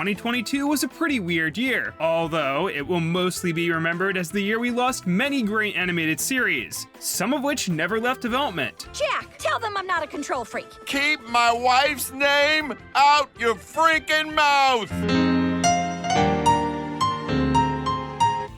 2022 was a pretty weird year, although it will mostly be remembered as the year we lost many great animated series, some of which never left development. Jack, tell them I'm not a control freak. Keep my wife's name out your freaking mouth!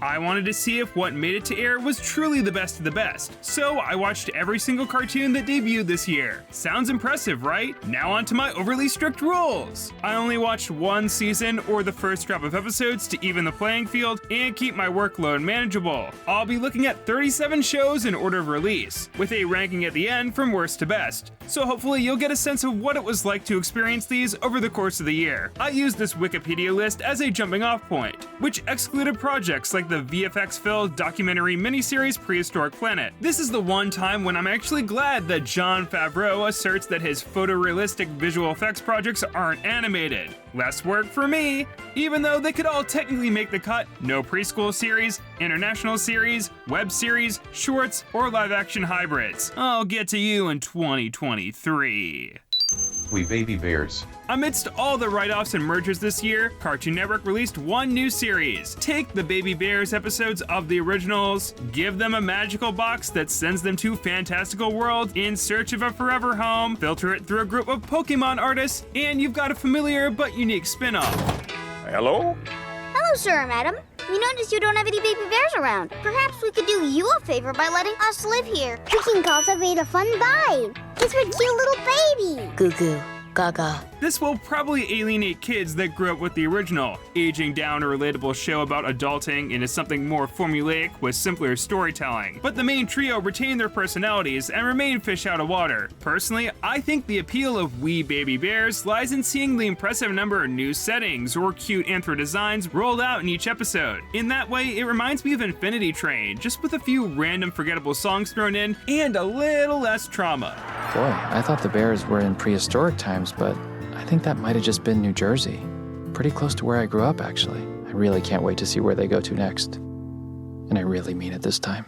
I wanted to see if what made it to air was truly the best of the best, so I watched every single cartoon that debuted this year. Sounds impressive, right? Now on to my overly strict rules. I only watched one season or the first drop of episodes to even the playing field and keep my workload manageable. I'll be looking at 37 shows in order of release, with a ranking at the end from worst to best, so hopefully you'll get a sense of what it was like to experience these over the course of the year. I used this Wikipedia list as a jumping off point, which excluded projects like the VFX-filled documentary miniseries Prehistoric Planet. This is the one time when I'm actually glad that Jon Favreau asserts that his photorealistic visual effects projects aren't animated. Less work for me, even though they could all technically make the cut. No preschool series, international series, web series, shorts, or live-action hybrids. I'll get to you in 2023. We baby bears. Amidst all the write-offs and mergers this year, Cartoon Network released one new series. Take the Baby Bears episodes of the originals, give them a magical box that sends them to fantastical worlds in search of a forever home, filter it through a group of Pokemon artists, and you've got a familiar but unique spin-off. Hello? Hello, sir, madam. We noticed you don't have any baby bears around. Perhaps we could do you a favor by letting us live here. We can cultivate a fun vibe. Kiss for cute little baby. Goo goo. Gaga. This will probably alienate kids that grew up with the original, aging down a relatable show about adulting into something more formulaic with simpler storytelling. But the main trio retain their personalities and remain fish out of water. Personally, I think the appeal of We Baby Bears lies in seeing the impressive number of new settings or cute anthro designs rolled out in each episode. In that way, it reminds me of Infinity Train, just with a few random forgettable songs thrown in and a little less trauma. Boy, I thought the bears were in prehistoric times, but I think that might have just been New Jersey. Pretty close to where I grew up, actually. I really can't wait to see where they go to next. And I really mean it this time.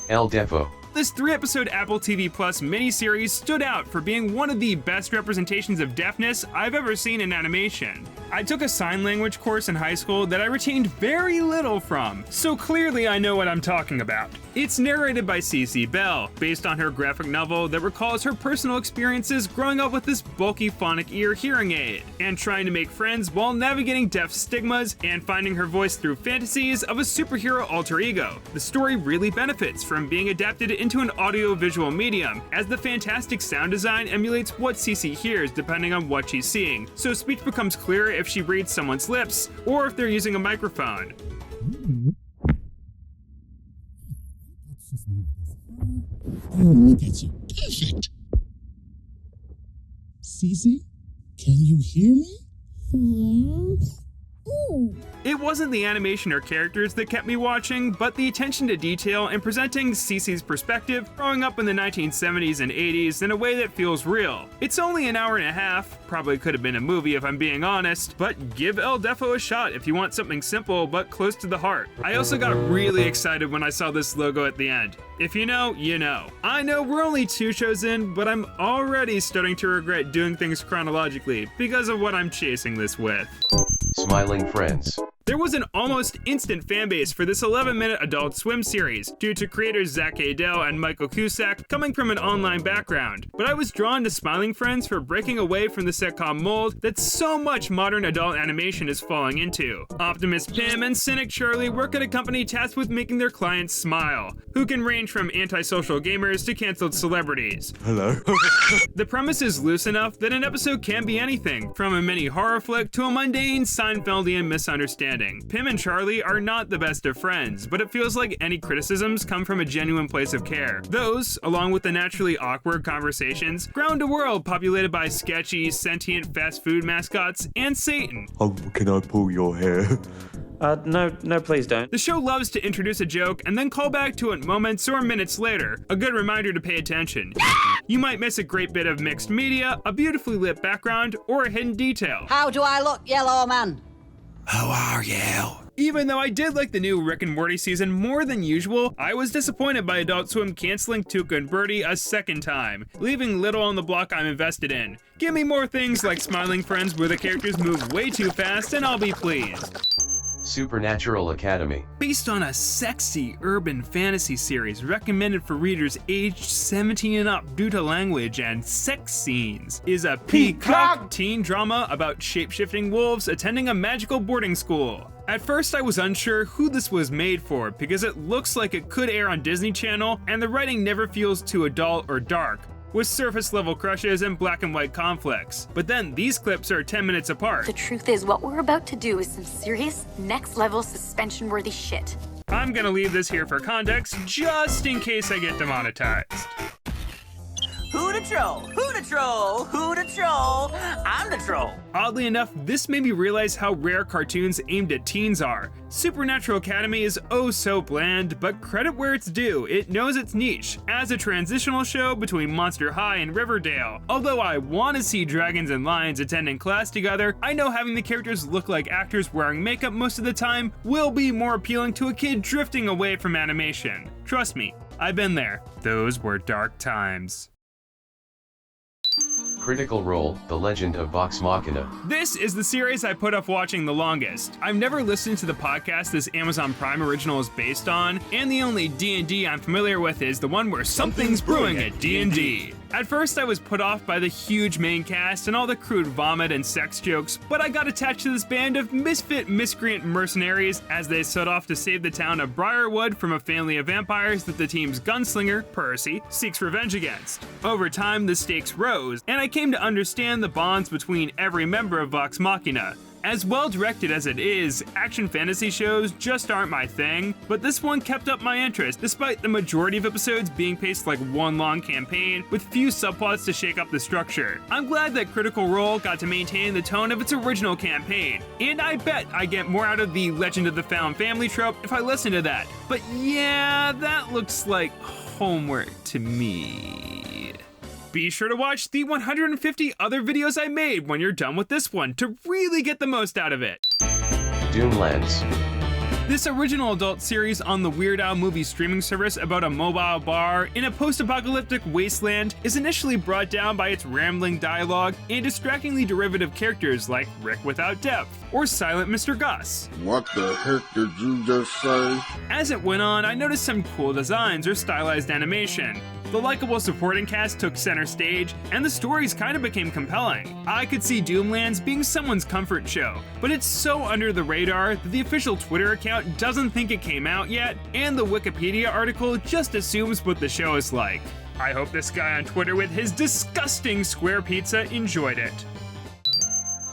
El Deafo. This 3-episode Apple TV Plus miniseries stood out for being one of the best representations of deafness I've ever seen in animation. I took a sign language course in high school that I retained very little from, so clearly I know what I'm talking about. It's narrated by Cece Bell, based on her graphic novel that recalls her personal experiences growing up with this bulky phonic ear hearing aid, and trying to make friends while navigating deaf stigmas and finding her voice through fantasies of a superhero alter ego. The story really benefits from being adapted into an audio-visual medium, as the fantastic sound design emulates what Cece hears depending on what she's seeing, so speech becomes clearer if she reads someone's lips, or if they're using a microphone. Look at you. Perfect. Cece, can you hear me? Ooh. It wasn't the animation or characters that kept me watching, but the attention to detail in presenting Cece's perspective growing up in the 1970s and 80s in a way that feels real. It's only an hour and a half, probably could have been a movie if I'm being honest, but give El Deafo a shot if you want something simple but close to the heart. I also got really excited when I saw this logo at the end. If you know, you know. I know we're only 2 shows in, but I'm already starting to regret doing things chronologically because of what I'm chasing this with. Smiling friends. There was an almost instant fanbase for this 11-minute Adult Swim series, due to creators Zach Adel and Michael Cusack coming from an online background. But I was drawn to Smiling Friends for breaking away from the sitcom mold that so much modern adult animation is falling into. Optimist Pim and cynic Charlie work at a company tasked with making their clients smile, who can range from antisocial gamers to canceled celebrities. Hello? The premise is loose enough that an episode can be anything, from a mini horror flick to a mundane Seinfeldian misunderstanding. Pim and Charlie are not the best of friends, but it feels like any criticisms come from a genuine place of care. Those, along with the naturally awkward conversations, ground a world populated by sketchy, sentient fast food mascots and Satan. Can I pull your hair? No, please don't. The show loves to introduce a joke and then call back to it moments or minutes later, a good reminder to pay attention. You might miss a great bit of mixed media, a beautifully lit background, or a hidden detail. How do I look, yellow man? Who are you? Even though I did like the new Rick and Morty season more than usual, I was disappointed by Adult Swim canceling Tuca and Birdie a second time, leaving little on the block I'm invested in. Give me more things like Smiling Friends where the characters move way too fast and I'll be pleased. Supernatural Academy. Based on a sexy urban fantasy series recommended for readers aged 17 and up due to language and sex scenes, is a peacock teen drama about shape-shifting wolves attending a magical boarding school. At first I was unsure who this was made for because it looks like it could air on Disney Channel and the writing never feels too adult or dark, with surface level crushes and black and white conflicts. But then these clips are 10 minutes apart. The truth is, what we're about to do is some serious, next level suspension worthy shit. I'm gonna leave this here for context, just in case I get demonetized. Who the troll? Who the troll? Who the troll? I'm the troll. Oddly enough, this made me realize how rare cartoons aimed at teens are. Supernatural Academy is oh so bland, but credit where it's due, it knows its niche, as a transitional show between Monster High and Riverdale. Although I want to see dragons and lions attending class together, I know having the characters look like actors wearing makeup most of the time will be more appealing to a kid drifting away from animation. Trust me, I've been there. Those were dark times. Critical Role, The Legend of Vox Machina. This is the series I put off watching the longest. I've never listened to the podcast this Amazon Prime original is based on, and the only D&D I'm familiar with is the one where something's brewing at D&D. At first I was put off by the huge main cast and all the crude vomit and sex jokes, but I got attached to this band of misfit miscreant mercenaries as they set off to save the town of Briarwood from a family of vampires that the team's gunslinger, Percy, seeks revenge against. Over time the stakes rose, and I came to understand the bonds between every member of Vox Machina. As well directed as it is, action fantasy shows just aren't my thing, but this one kept up my interest despite the majority of episodes being paced like one long campaign with few subplots to shake up the structure. I'm glad that Critical Role got to maintain the tone of its original campaign, and I bet I get more out of the Legend of the Found Family trope if I listen to that. But yeah, that looks like homework to me. Be sure to watch the 150 other videos I made when you're done with this one to really get the most out of it. Doomlands. This original adult series on the Weird Al movie streaming service about a mobile bar in a post-apocalyptic wasteland is initially brought down by its rambling dialogue and distractingly derivative characters like Rick without depth or Silent Mr. Gus. What the heck did you just say? As it went on, I noticed some cool designs or stylized animation. The likable supporting cast took center stage, and the stories kind of became compelling. I could see Doomlands being someone's comfort show, but it's so under the radar that the official Twitter account doesn't think it came out yet, and the Wikipedia article just assumes what the show is like. I hope this guy on Twitter with his disgusting square pizza enjoyed it.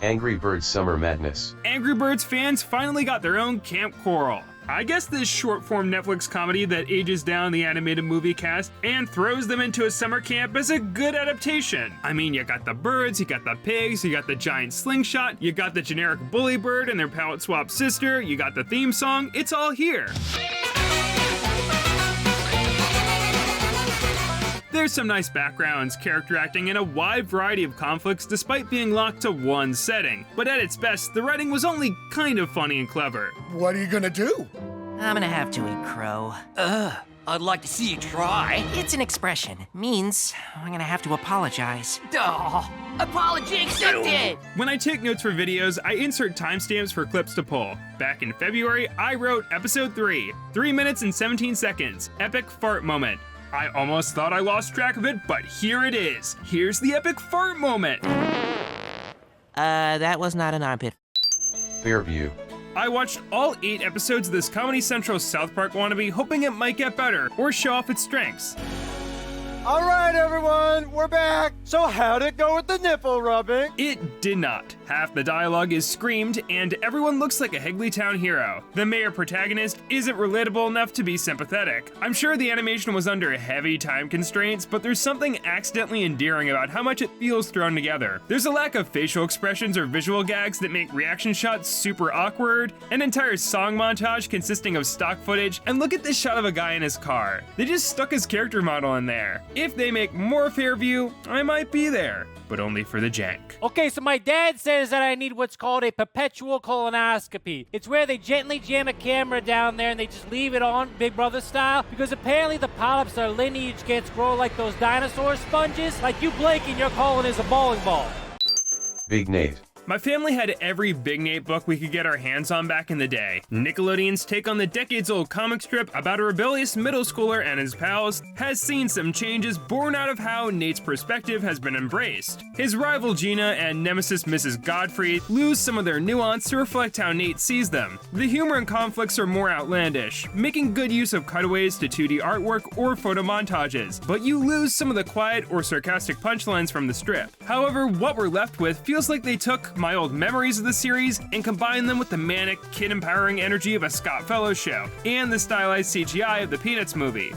Angry Birds Summer Madness. Angry Birds fans finally got their own Camp Coral. I guess this short-form Netflix comedy that ages down the animated movie cast and throws them into a summer camp is a good adaptation. I mean, you got the birds, you got the pigs, you got the giant slingshot, you got the generic bully bird and their palette swap sister, you got the theme song, it's all here. There's some nice backgrounds, character acting, and a wide variety of conflicts despite being locked to one setting. But at its best, the writing was only kind of funny and clever. What are you gonna do? I'm gonna have to eat crow. I'd like to see you try. It's an expression. Means I'm gonna have to apologize. Duh. Apology accepted! When I take notes for videos, I insert timestamps for clips to pull. Back in February, I wrote Episode 3, 3 minutes and 17 seconds, epic fart moment. I almost thought I lost track of it, but here it is. Here's the epic fart moment. That was not an armpit. Fairview. I watched all 8 episodes of this Comedy Central South Park wannabe hoping it might get better or show off its strengths. All right, everyone, we're back. So how'd it go with the nipple rubbing? It did not. Half the dialogue is screamed, and everyone looks like a Higglytown hero. The mayor protagonist isn't relatable enough to be sympathetic. I'm sure the animation was under heavy time constraints, but there's something accidentally endearing about how much it feels thrown together. There's a lack of facial expressions or visual gags that make reaction shots super awkward, an entire song montage consisting of stock footage, and look at this shot of a guy in his car. They just stuck his character model in there. If they make more Fairview, I might be there, but only for the jank. Okay, so my dad says that I need what's called a perpetual colonoscopy. It's where they gently jam a camera down there and they just leave it on, Big Brother style, because apparently the polyps their lineage gets grow like those dinosaur sponges. Like you blink and your colon is a bowling ball. Big Nate. My family had every Big Nate book we could get our hands on back in the day. Nickelodeon's take on the decades-old comic strip about a rebellious middle schooler and his pals has seen some changes born out of how Nate's perspective has been embraced. His rival Gina and nemesis Mrs. Godfrey lose some of their nuance to reflect how Nate sees them. The humor and conflicts are more outlandish, making good use of cutaways to 2D artwork or photo montages, but you lose some of the quiet or sarcastic punchlines from the strip. However, what we're left with feels like they took my old memories of the series and combine them with the manic, kid-empowering energy of a Scott Fellows show and the stylized CGI of the Peanuts movie.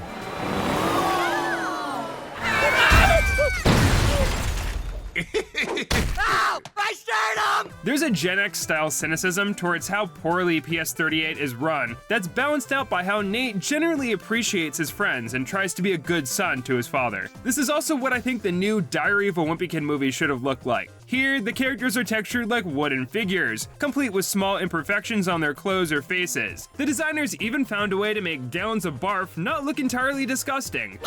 Ow! My sternum! There's a Gen X style cynicism towards how poorly PS38 is run that's balanced out by how Nate generally appreciates his friends and tries to be a good son to his father. This is also what I think the new Diary of a Wimpy Kid movie should have looked like. Here, the characters are textured like wooden figures, complete with small imperfections on their clothes or faces. The designers even found a way to make gallons of barf not look entirely disgusting.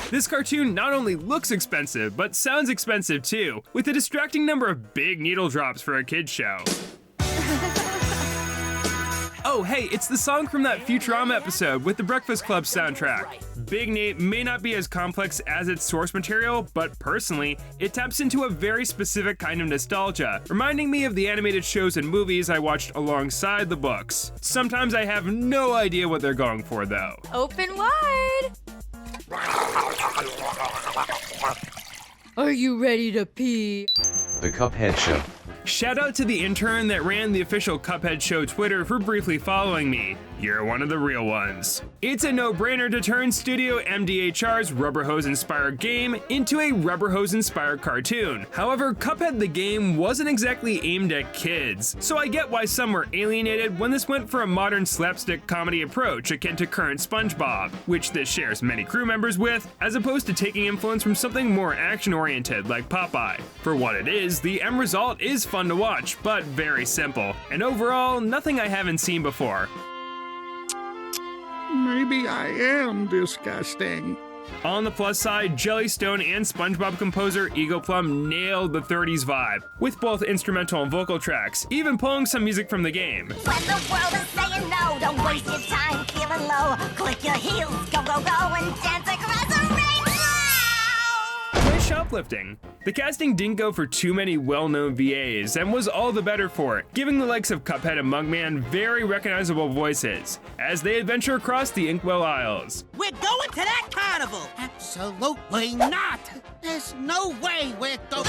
This cartoon not only looks expensive, but sounds expensive too, with a distracting number of big needle drops for a kid's show. Oh hey, it's the song from that Futurama episode with the Breakfast Club soundtrack. Big Nate may not be as complex as its source material, but personally, it taps into a very specific kind of nostalgia, reminding me of the animated shows and movies I watched alongside the books. Sometimes I have no idea what they're going for though. Open wide. Are you ready to pee? The Cuphead Show. Shout out to the intern that ran the official Cuphead Show Twitter for briefly following me. You're one of the real ones. It's a no-brainer to turn Studio MDHR's Rubber Hose-inspired game into a Rubber Hose-inspired cartoon. However, Cuphead the game wasn't exactly aimed at kids, so I get why some were alienated when this went for a modern slapstick comedy approach akin to current SpongeBob, which this shares many crew members with, as opposed to taking influence from something more action-oriented like Popeye. For what it is, the end result is fun to watch, but very simple, and overall, nothing I haven't seen before. Maybe I am disgusting. On the plus side, Jellystone and SpongeBob composer Eagle Plum nailed the 30s vibe, with both instrumental and vocal tracks, even pulling some music from the game. When the world is saying no, don't waste your time feeling low. Click your heels, go, go, go, and dance across the rainbow! Play shoplifting. The casting didn't go for too many well-known VAs, and was all the better for it, giving the likes of Cuphead and Mugman very recognizable voices, as they adventure across the Inkwell Isles. We're going to that carnival! Absolutely not! There's no way we're going.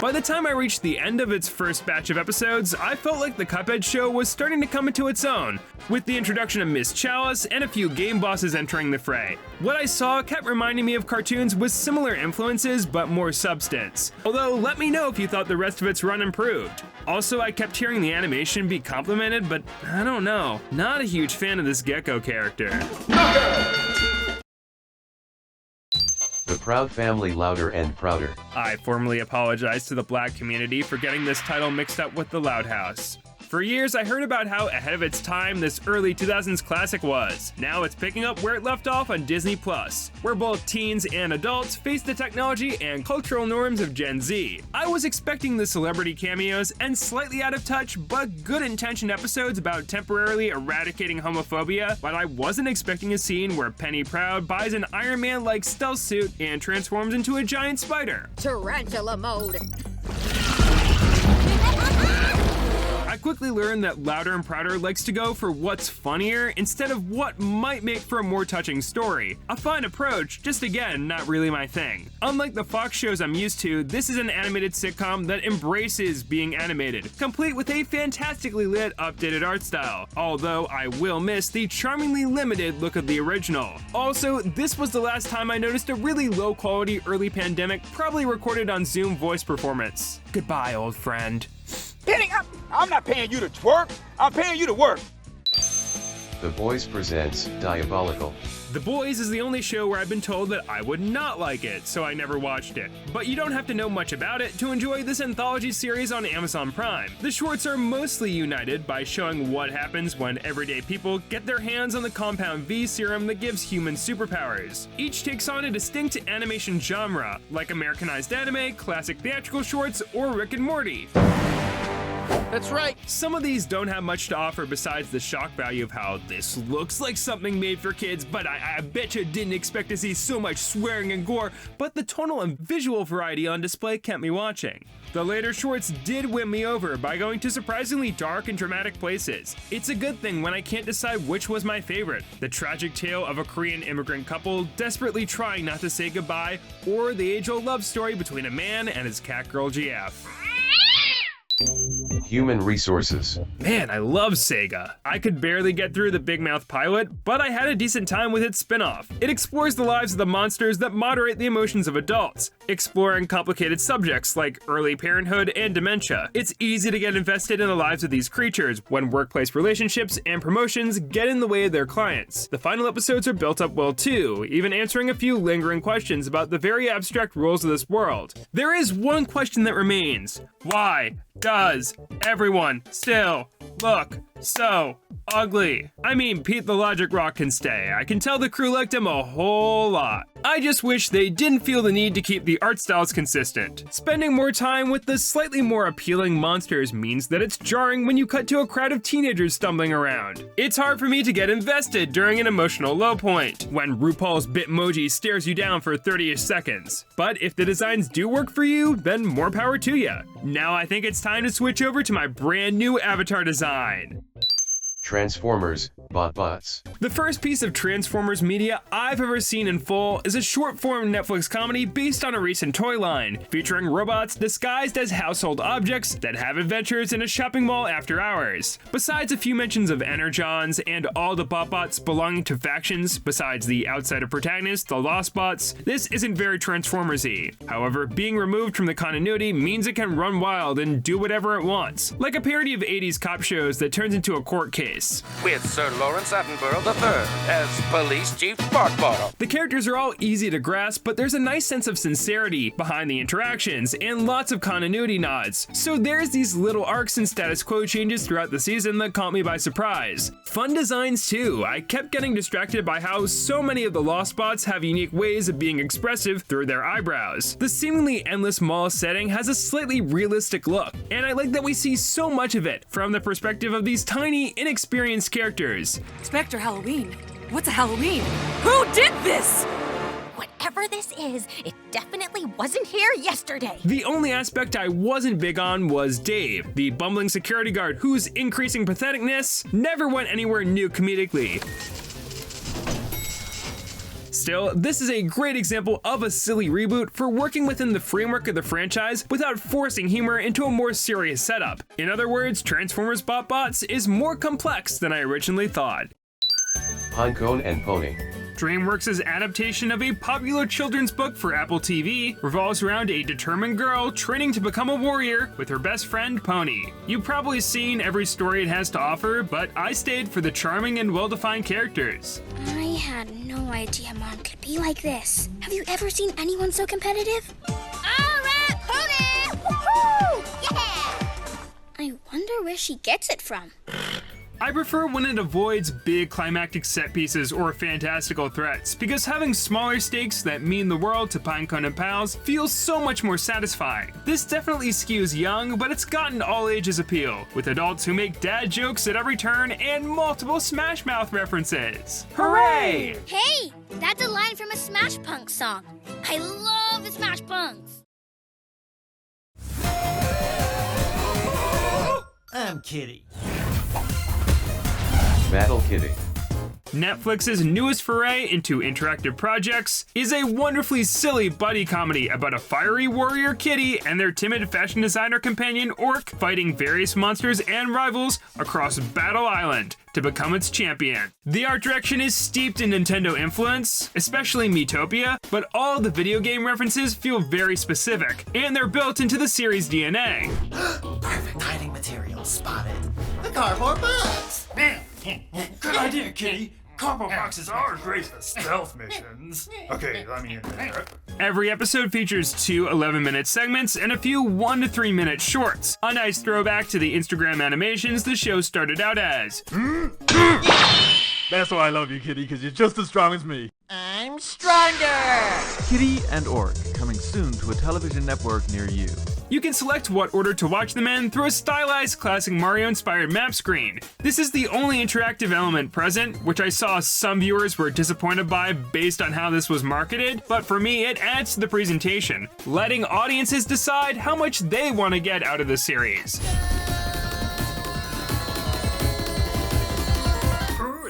By the time I reached the end of its first batch of episodes, I felt like the Cuphead show was starting to come into its own, with the introduction of Miss Chalice and a few game bosses entering the fray. What I saw kept reminding me of cartoons with similar influences but more substance. Although, let me know if you thought the rest of its run improved. Also, I kept hearing the animation be complimented, but I don't know. Not a huge fan of this gecko character. The Proud Family Louder and Prouder. I formally apologize to the Black community for getting this title mixed up with The Loud House. For years, I heard about how ahead of its time this early 2000s classic was. Now it's picking up where it left off on Disney+, where both teens and adults face the technology and cultural norms of Gen Z. I was expecting the celebrity cameos and slightly out of touch but good-intentioned episodes about temporarily eradicating homophobia, but I wasn't expecting a scene where Penny Proud buys an Iron Man-like stealth suit and transforms into a giant spider. Tarantula mode. I quickly learned that Louder and Prouder likes to go for what's funnier instead of what might make for a more touching story. A fine approach, just again, not really my thing. Unlike the Fox shows I'm used to, this is an animated sitcom that embraces being animated, complete with a fantastically lit, updated art style, although I will miss the charmingly limited look of the original. Also, this was the last time I noticed a really low-quality early pandemic, probably recorded on Zoom voice performance. Goodbye, old friend. Penny, I'm not paying you to twerk. I'm paying you to work. The Boys presents Diabolical. The Boys is the only show where I've been told that I would not like it, so I never watched it. But you don't have to know much about it to enjoy this anthology series on Amazon Prime. The shorts are mostly united by showing what happens when everyday people get their hands on the Compound V serum that gives humans superpowers. Each takes on a distinct animation genre, like Americanized anime, classic theatrical shorts, or Rick and Morty. That's right. Some of these don't have much to offer besides the shock value of how this looks like something made for kids, but I bet you didn't expect to see so much swearing and gore, but the tonal and visual variety on display kept me watching. The later shorts did win me over by going to surprisingly dark and dramatic places. It's a good thing when I can't decide which was my favorite: the tragic tale of a Korean immigrant couple desperately trying not to say goodbye, or the age-old love story between a man and his cat girl GF. Human resources. Man, I love Sega. I could barely get through the Big Mouth pilot, but I had a decent time with its spin-off. It explores the lives of the monsters that moderate the emotions of adults, exploring complicated subjects like early parenthood and dementia. It's easy to get invested in the lives of these creatures when workplace relationships and promotions get in the way of their clients. The final episodes are built up well too, even answering a few lingering questions about the very abstract rules of this world. There is one question that remains: why does everyone still look so ugly? I mean, Pete the Logic Rock can stay. I can tell the crew liked him a whole lot. I just wish they didn't feel the need to keep the art styles consistent. Spending more time with the slightly more appealing monsters means that it's jarring when you cut to a crowd of teenagers stumbling around. It's hard for me to get invested during an emotional low point, when RuPaul's Bitmoji stares you down for 30-ish seconds. But if the designs do work for you, then more power to ya. Now I think it's time to switch over to my brand new avatar design. Transformers, Botbots. The first piece of Transformers media I've ever seen in full is a short-form Netflix comedy based on a recent toy line, featuring robots disguised as household objects that have adventures in a shopping mall after hours. Besides a few mentions of Energons and all the Botbots belonging to factions besides the outsider protagonist, the Lost Bots, this isn't very Transformers-y. However, being removed from the continuity means it can run wild and do whatever it wants, like a parody of 80s cop shows that turns into a court case. With Sir Lawrence Attenborough III as Police Chief Barkbottom. The characters are all easy to grasp, but there's a nice sense of sincerity behind the interactions and lots of continuity nods. So there's these little arcs and status quo changes throughout the season that caught me by surprise. Fun designs too. I kept getting distracted by how so many of the Lost Bots have unique ways of being expressive through their eyebrows. The seemingly endless mall setting has a slightly realistic look, and I like that we see so much of it from the perspective of these tiny, inexperienced characters. Spectre Halloween? What's a Halloween? Who did this? Whatever this is, it definitely wasn't here yesterday. The only aspect I wasn't big on was Dave, the bumbling security guard whose increasing patheticness never went anywhere new comedically. Still, this is a great example of a silly reboot for working within the framework of the franchise without forcing humor into a more serious setup. In other words, Transformers Botbots is more complex than I originally thought. Pinecone and Pony. DreamWorks' adaptation of a popular children's book for Apple TV revolves around a determined girl training to become a warrior with her best friend Pony. You've probably seen every story it has to offer, but I stayed for the charming and well-defined characters. I had no idea Mom could be like this. Have you ever seen anyone so competitive? All right, Pony! Woohoo! Yeah! I wonder where she gets it from. I prefer when it avoids big climactic set pieces or fantastical threats, because having smaller stakes that mean the world to Pinecone and pals feels so much more satisfying. This definitely skews young, but it's gotten all ages appeal, with adults who make dad jokes at every turn and multiple Smash Mouth references. Hooray! Hey, that's a line from a Smash Punk song. I love the Smash Punks. I'm kidding. Battle Kitty. Netflix's newest foray into interactive projects is a wonderfully silly buddy comedy about a fiery warrior kitty and their timid fashion designer companion Orc fighting various monsters and rivals across Battle Island to become its champion. The art direction is steeped in Nintendo influence, especially Miitopia, but all the video game references feel very specific, and they're built into the series' DNA. Perfect hiding material spotted. The cardboard box. Good idea, Kitty. Combo boxes are great for stealth missions. Okay, let me in there. Every episode features 2 11-minute segments and a few 1 to 3 minute shorts. A nice throwback to the Instagram animations the show started out as. That's why I love you, Kitty, because you're just as strong as me. I'm stronger! Kitty and Orc, coming soon to a television network near you. You can select what order to watch them in through a stylized classic Mario-inspired map screen. This is the only interactive element present, which I saw some viewers were disappointed by based on how this was marketed, but for me it adds to the presentation, letting audiences decide how much they want to get out of the series.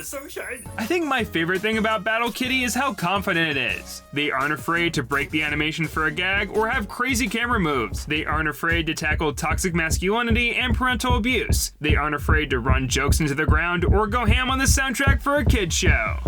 So shiny. I think my favorite thing about Battle Kitty is how confident it is. They aren't afraid to break the animation for a gag or have crazy camera moves. They aren't afraid to tackle toxic masculinity and parental abuse. They aren't afraid to run jokes into the ground or go ham on the soundtrack for a kid's show.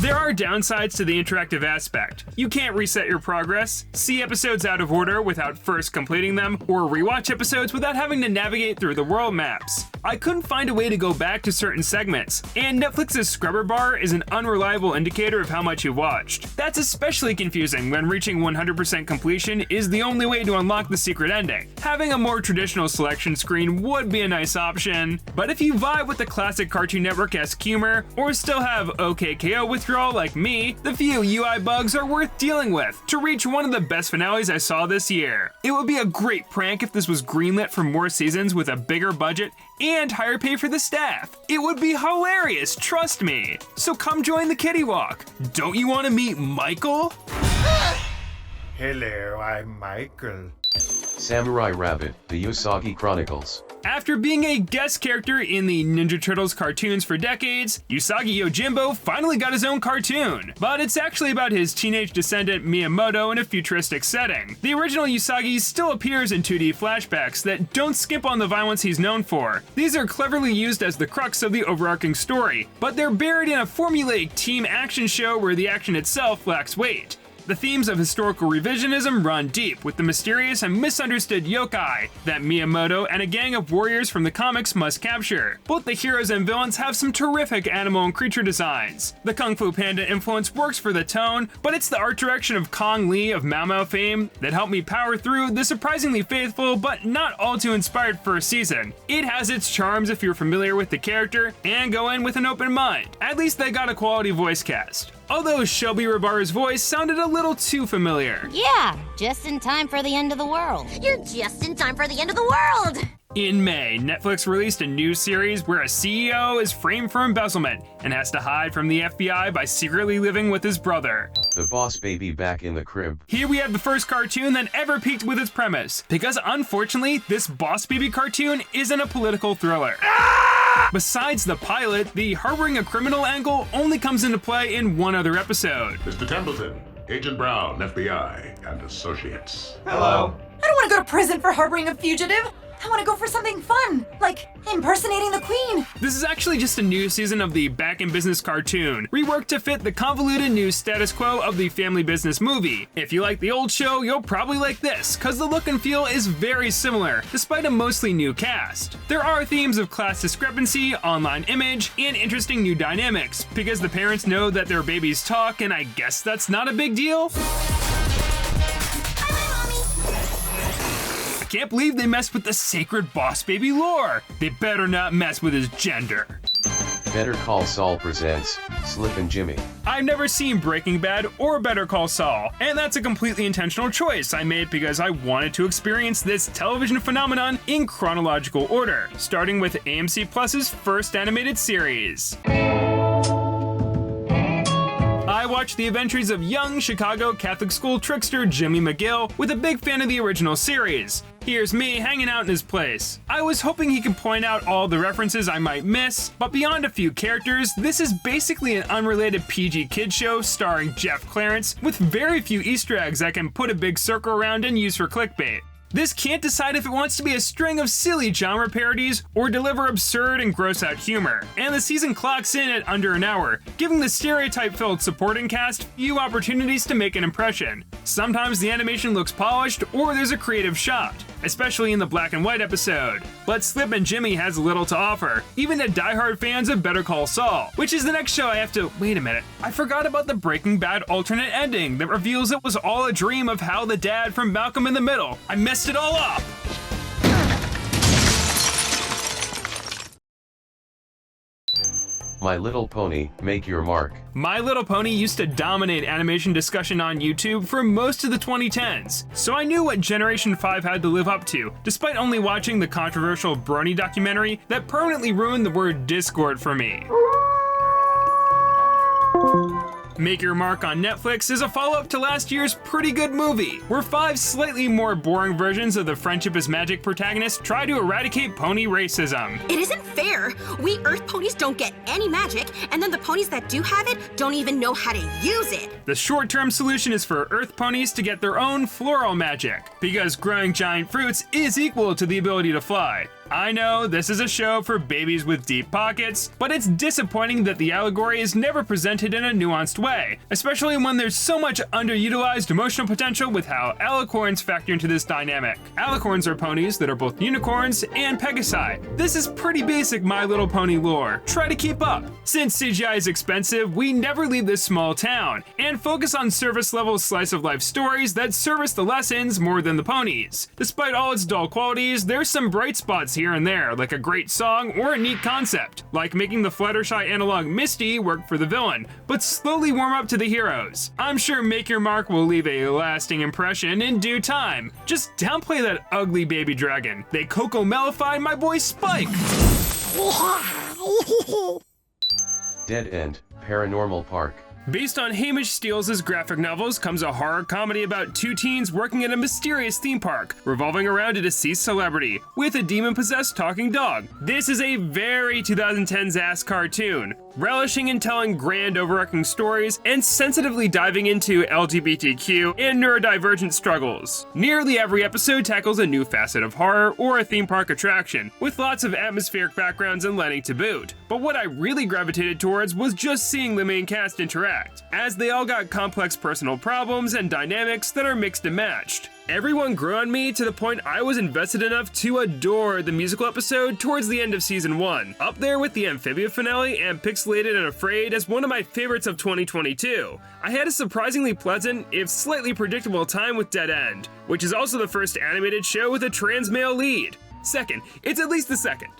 There are downsides to the interactive aspect. You can't reset your progress, see episodes out of order without first completing them, or rewatch episodes without having to navigate through the world maps. I couldn't find a way to go back to certain segments, and Netflix's scrubber bar is an unreliable indicator of how much you watched. That's especially confusing when reaching 100% completion is the only way to unlock the secret ending. Having a more traditional selection screen would be a nice option, but if you vibe with the classic Cartoon Network-esque humor, or still have OKKO withdrawal like me, the few UI bugs are worth dealing with to reach one of the best finales I saw this year. It would be a great prank if this was greenlit for more seasons with a bigger budget and higher pay for the staff. It would be hilarious, trust me. So come join the Kitty Walk. Don't you want to meet Michael? Hello, I'm Michael. Samurai Rabbit, the Usagi Chronicles. After being a guest character in the Ninja Turtles cartoons for decades, Usagi Yojimbo finally got his own cartoon. But it's actually about his teenage descendant Miyamoto in a futuristic setting. The original Usagi still appears in 2D flashbacks that don't skimp on the violence he's known for. These are cleverly used as the crux of the overarching story, but they're buried in a formulaic team action show where the action itself lacks weight. The themes of historical revisionism run deep with the mysterious and misunderstood yokai that Miyamoto and a gang of warriors from the comics must capture. Both the heroes and villains have some terrific animal and creature designs. The Kung Fu Panda influence works for the tone, but it's the art direction of Kong Lee of Mau Mau fame that helped me power through the surprisingly faithful but not all too inspired first season. It has its charms if you're familiar with the character and go in with an open mind. At least they got a quality voice cast. Although Shelby Rabara's voice sounded a little too familiar. Yeah, just in time for the end of the world. You're just in time for the end of the world! In May, Netflix released a new series where a CEO is framed for embezzlement and has to hide from the FBI by secretly living with his brother. The Boss Baby back in the crib. Here we have the first cartoon that ever peaked with its premise, because unfortunately, this Boss Baby cartoon isn't a political thriller. Besides the pilot, the harboring a criminal angle only comes into play in one other episode. Mr. Templeton, Agent Brown, FBI, and Associates. Hello. I don't want to go to prison for harboring a fugitive. I want to go for something fun, like impersonating the Queen. This is actually just a new season of the Back in Business cartoon, reworked to fit the convoluted new status quo of the Family Business movie. If you like the old show, you'll probably like this, cause the look and feel is very similar, despite a mostly new cast. There are themes of class discrepancy, online image, and interesting new dynamics, because the parents know that their babies talk, and I guess that's not a big deal. Can't believe they messed with the sacred Boss Baby lore. They better not mess with his gender. Better Call Saul presents Slippin' Jimmy. I've never seen Breaking Bad or Better Call Saul, and that's a completely intentional choice I made because I wanted to experience this television phenomenon in chronological order, starting with AMC Plus's first animated series. I watched the adventures of young Chicago Catholic school trickster Jimmy McGill with a big fan of the original series. Here's me hanging out in his place. I was hoping he could point out all the references I might miss, but beyond a few characters, this is basically an unrelated PG kid show starring Jeff Clarence with very few Easter eggs I can put a big circle around and use for clickbait. This can't decide if it wants to be a string of silly genre parodies or deliver absurd and gross out humor. And the season clocks in at under an hour, giving the stereotype-filled supporting cast few opportunities to make an impression. Sometimes the animation looks polished or there's a creative shot, especially in the black and white episode. But Slippin' Jimmy has little to offer, even to diehard fans of Better Call Saul, which is the next show I have to— wait a minute, I forgot about the Breaking Bad alternate ending that reveals it was all a dream of Hal the dad from Malcolm in the Middle. I messed it all up! My Little Pony, Make Your Mark. My Little Pony used to dominate animation discussion on YouTube for most of the 2010s, so I knew what Generation 5 had to live up to, despite only watching the controversial Brony documentary that permanently ruined the word Discord for me. Make Your Mark on Netflix is a follow-up to last year's pretty good movie, where 5 slightly more boring versions of the Friendship is Magic protagonist try to eradicate pony racism. It isn't fair. We Earth ponies don't get any magic, and then the ponies that do have it don't even know how to use it. The short-term solution is for Earth ponies to get their own floral magic, because growing giant fruits is equal to the ability to fly. I know this is a show for babies with deep pockets, but it's disappointing that the allegory is never presented in a nuanced way, especially when there's so much underutilized emotional potential with how alicorns factor into this dynamic. Alicorns are ponies that are both unicorns and pegasi. This is pretty basic My Little Pony lore. Try to keep up. Since CGI is expensive, we never leave this small town, and focus on service-level slice-of-life stories that service the lessons more than the ponies. Despite all its dull qualities, there's some bright spots here and there, like a great song or a neat concept, like making the Fluttershy analog Misty work for the villain, but slowly warm up to the heroes. I'm sure Make Your Mark will leave a lasting impression in due time. Just downplay that ugly baby dragon. They Coco-mellified my boy Spike! Dead End, Paranormal Park. Based on Hamish Steele's graphic novels comes a horror comedy about 2 teens working at a mysterious theme park, revolving around a deceased celebrity, with a demon-possessed talking dog. This is a very 2010s-ass cartoon, relishing in telling grand overarching stories and sensitively diving into LGBTQ and neurodivergent struggles. Nearly every episode tackles a new facet of horror or a theme park attraction, with lots of atmospheric backgrounds and lighting to boot. But what I really gravitated towards was just seeing the main cast interact, as they all got complex personal problems and dynamics that are mixed and matched. Everyone grew on me to the point I was invested enough to adore the musical episode towards the end of season 1, up there with the Amphibia finale and Pixelated and Afraid as one of my favorites of 2022. I had a surprisingly pleasant, if slightly predictable time with Dead End, which is also the first animated show with a trans male lead. Second, it's at least the second.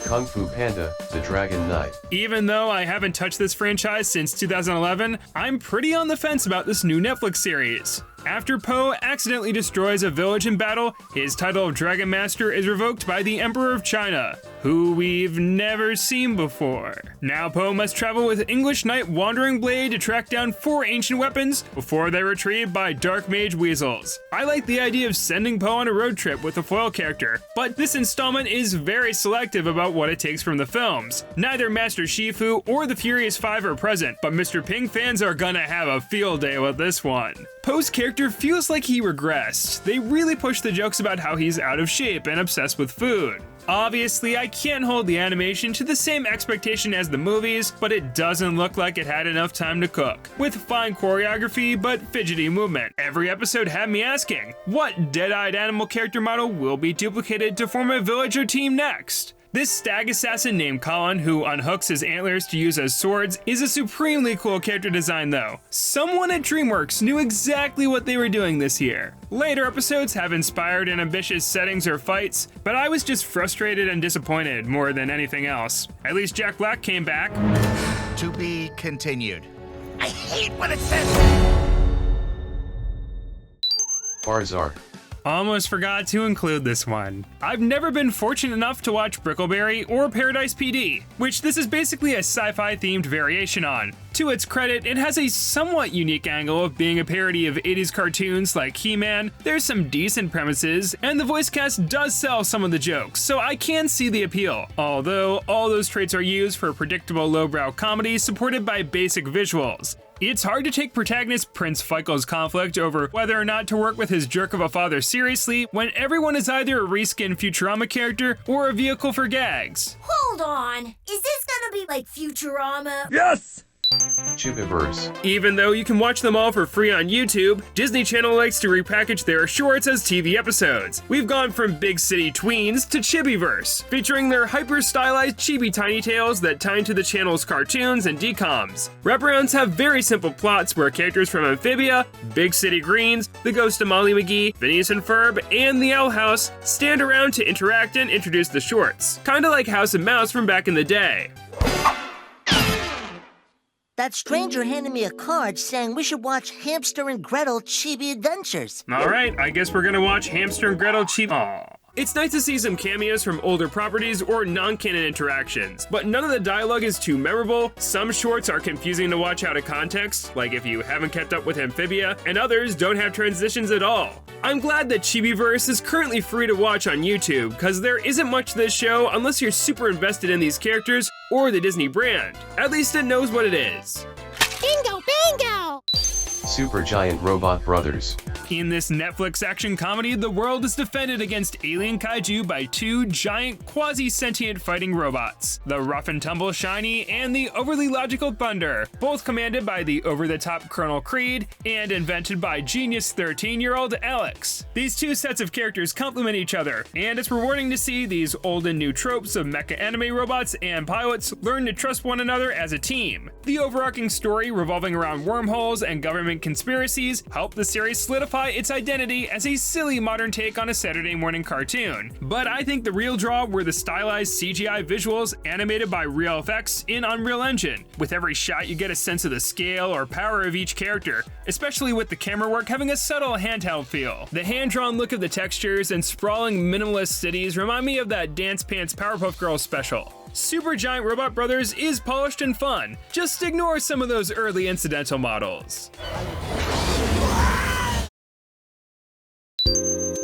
Kung Fu Panda, The Dragon Knight. Even though I haven't touched this franchise since 2011, I'm pretty on the fence about this new Netflix series. After Po accidentally destroys a village in battle, his title of Dragon Master is revoked by the Emperor of China, who we've never seen before. Now Po must travel with English Knight Wandering Blade to track down 4 ancient weapons before they're retrieved by Dark Mage Weasels. I like the idea of sending Po on a road trip with a foil character, but this installment is very selective about what it takes from the films. Neither Master Shifu or the Furious 5 are present, but Mr. Ping fans are gonna have a field day with this one. Po's character feels like he regressed. They really push the jokes about how he's out of shape and obsessed with food. Obviously, I can't hold the animation to the same expectation as the movies, but it doesn't look like it had enough time to cook. With fine choreography, but fidgety movement. Every episode had me asking, what dead-eyed animal character model will be duplicated to form a village or team next? This stag assassin named Colin, who unhooks his antlers to use as swords, is a supremely cool character design though. Someone at DreamWorks knew exactly what they were doing this year. Later episodes have inspired and ambitious settings or fights, but I was just frustrated and disappointed more than anything else. At least Jack Black came back. To be continued. I hate when it says Farzar. Almost forgot to include this one. I've never been fortunate enough to watch Brickleberry or Paradise PD, which this is basically a sci-fi themed variation on. To its credit, it has a somewhat unique angle of being a parody of 80s cartoons like He-Man. There's some decent premises, and the voice cast does sell some of the jokes, so I can see the appeal. Although, all those traits are used for predictable lowbrow comedy supported by basic visuals. It's hard to take protagonist Prince Feikel's conflict over whether or not to work with his jerk of a father seriously when everyone is either a reskinned Futurama character or a vehicle for gags. Hold on. Is this gonna be like Futurama? Yes! Chibiverse. Even though you can watch them all for free on YouTube, Disney Channel likes to repackage their shorts as TV episodes. We've gone from big city tweens to Chibiverse, featuring their hyper-stylized chibi tiny tales that tie into the channel's cartoons and DCOMs. Wraparounds have very simple plots where characters from Amphibia, Big City Greens, The Ghost of Molly McGee, Phineas and Ferb, and the Owl House stand around to interact and introduce the shorts, kinda like House and Mouse from back in the day. That stranger handed me a card saying we should watch Hamster and Gretel Chibi Adventures. Alright, I guess we're gonna watch Hamster and Gretel Chibi. Aww. It's nice to see some cameos from older properties or non-canon interactions, but none of the dialogue is too memorable. Some shorts are confusing to watch out of context, like if you haven't kept up with Amphibia, and others don't have transitions at all. I'm glad that Chibiverse is currently free to watch on YouTube, because there isn't much to this show unless you're super invested in these characters or the Disney brand. At least it knows what it is. Bingo, bingo! Supergiant Robot Brothers. In this Netflix action comedy, the world is defended against alien kaiju by two giant quasi-sentient fighting robots, the rough and tumble Shiny and the overly logical Thunder, both commanded by the over-the-top Colonel Creed and invented by genius 13-year-old Alex. These two sets of characters complement each other, and it's rewarding to see these old and new tropes of mecha anime robots and pilots learn to trust one another as a team. The overarching story revolving around wormholes and government conspiracies helped the series solidify its identity as a silly modern take on a Saturday morning cartoon. But I think the real draw were the stylized CGI visuals animated by real effects in Unreal Engine. With every shot you get a sense of the scale or power of each character, especially with the camera work having a subtle handheld feel. The hand-drawn look of the textures and sprawling minimalist cities remind me of that Dance Pants Powerpuff Girls special. Supergiant Robot Brothers is polished and fun, just ignore some of those early incidental models.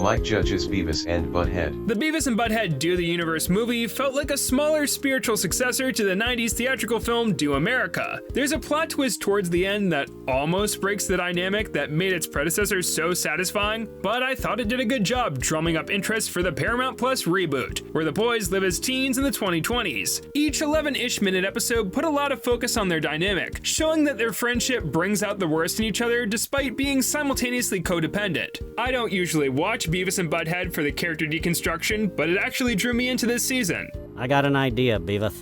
Mike Judge's Beavis and Butthead. The Beavis and Butthead Do the Universe movie felt like a smaller spiritual successor to the 90s theatrical film Do America. There's a plot twist towards the end that almost breaks the dynamic that made its predecessor so satisfying, but I thought it did a good job drumming up interest for the Paramount Plus reboot, where the boys live as teens in the 2020s. Each 11-ish minute episode put a lot of focus on their dynamic, showing that their friendship brings out the worst in each other despite being simultaneously codependent. I don't usually watch Beavis and Butthead for the character deconstruction, but it actually drew me into this season. I got an idea, Beavis.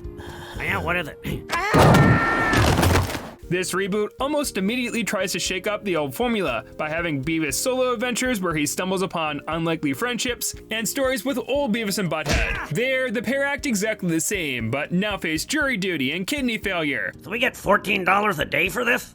Yeah, what is it? This reboot almost immediately tries to shake up the old formula by having Beavis solo adventures where he stumbles upon unlikely friendships and stories with old Beavis and Butthead. There, the pair act exactly the same, but now face jury duty and kidney failure. So we get $14 a day for this?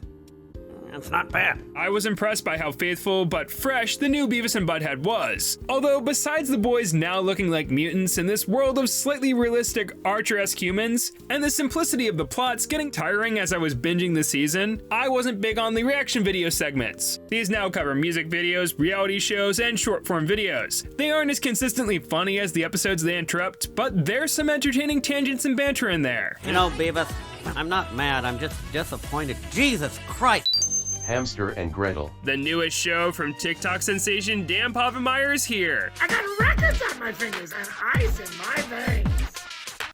That's not bad. I was impressed by how faithful but fresh the new Beavis and Butthead was. Although besides the boys now looking like mutants in this world of slightly realistic Archer-esque humans, and the simplicity of the plots getting tiring as I was binging the season, I wasn't big on the reaction video segments. These now cover music videos, reality shows, and short-form videos. They aren't as consistently funny as the episodes they interrupt, but there's some entertaining tangents and banter in there. You know, Beavis, I'm not mad, I'm just disappointed. Jesus Christ! Hamster and Gretel. The newest show from TikTok sensation Dan Povenmire is here. I got records on my fingers and ice in my veins.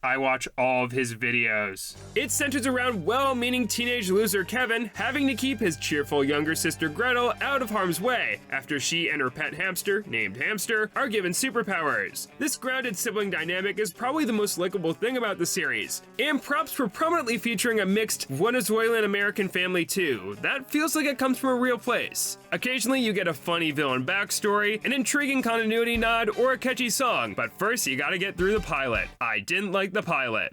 I watch all of his videos. It centers around well-meaning teenage loser Kevin having to keep his cheerful younger sister Gretel out of harm's way after she and her pet hamster, named Hamster, are given superpowers. This grounded sibling dynamic is probably the most likable thing about the series, and props for prominently featuring a mixed Venezuelan-American family too. That feels like it comes from a real place. Occasionally you get a funny villain backstory, an intriguing continuity nod, or a catchy song, but first you gotta get through the pilot. I didn't like the pilot.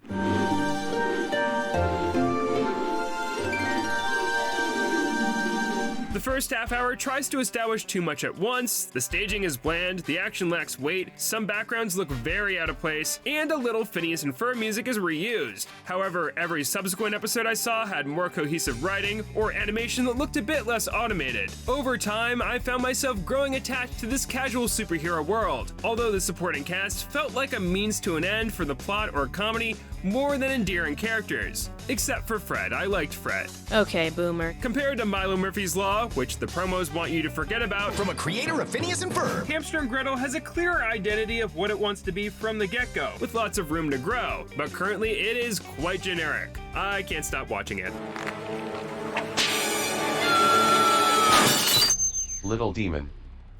The first half hour tries to establish too much at once, the staging is bland, the action lacks weight, some backgrounds look very out of place, and a little Phineas and Ferb music is reused. However, every subsequent episode I saw had more cohesive writing or animation that looked a bit less automated. Over time, I found myself growing attached to this casual superhero world, although the supporting cast felt like a means to an end for the plot or comedy more than endearing characters. Except for Fred, I liked Fred. Okay, boomer. Compared to Milo Murphy's Law, which the promos want you to forget about, from a creator of Phineas and Ferb, Hamster and Gretel has a clearer identity of what it wants to be from the get-go, with lots of room to grow, but currently it is quite generic. I can't stop watching it. Little Demon.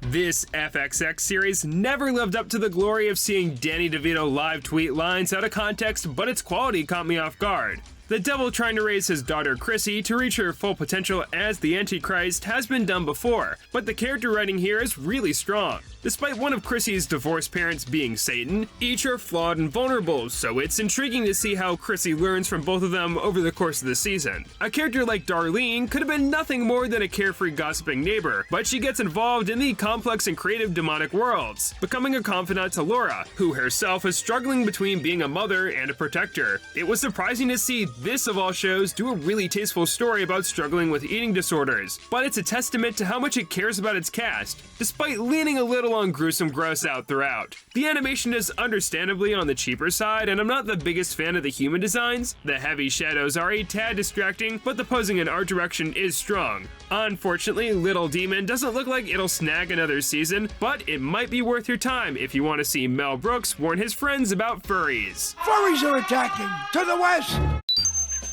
This FXX series never lived up to the glory of seeing Danny DeVito live tweet lines out of context, but its quality caught me off guard. The devil trying to raise his daughter Chrissy to reach her full potential as the Antichrist has been done before, but the character writing here is really strong. Despite one of Chrissy's divorced parents being Satan, each are flawed and vulnerable, so it's intriguing to see how Chrissy learns from both of them over the course of the season. A character like Darlene could have been nothing more than a carefree gossiping neighbor, but she gets involved in the complex and creative demonic worlds, becoming a confidant to Laura, who herself is struggling between being a mother and a protector. It was surprising to see this of all shows do a really tasteful story about struggling with eating disorders, but it's a testament to how much it cares about its cast, despite leaning a little on gruesome gross out throughout. The animation is understandably on the cheaper side, and I'm not the biggest fan of the human designs. The heavy shadows are a tad distracting, but the posing and art direction is strong. Unfortunately, Little Demon doesn't look like it'll snag another season, but it might be worth your time if you want to see Mel Brooks warn his friends about furries. Furries are attacking! To the west!